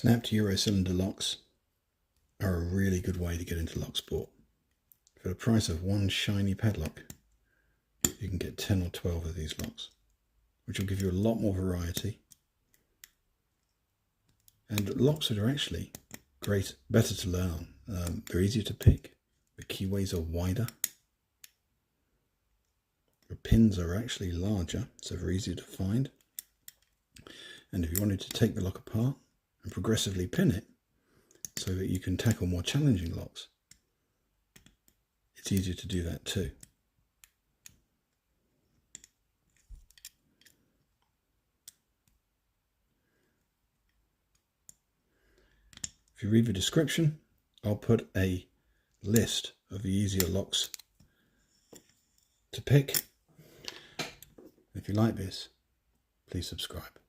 Snapped Euro cylinder locks are a really good way to get into lock sport. For the price of one shiny padlock, you can get 10 or 12 of these locks, which will give you a lot more variety. And locks that are actually better to learn on. They're easier to pick, the keyways are wider, the pins are actually larger, so they're easier to find. And if you wanted to take the lock apart and progressively pin it so that you can tackle more challenging locks, it's easier to do that too. If you read the description, I'll put a list of the easier locks to pick. If you like this, please subscribe.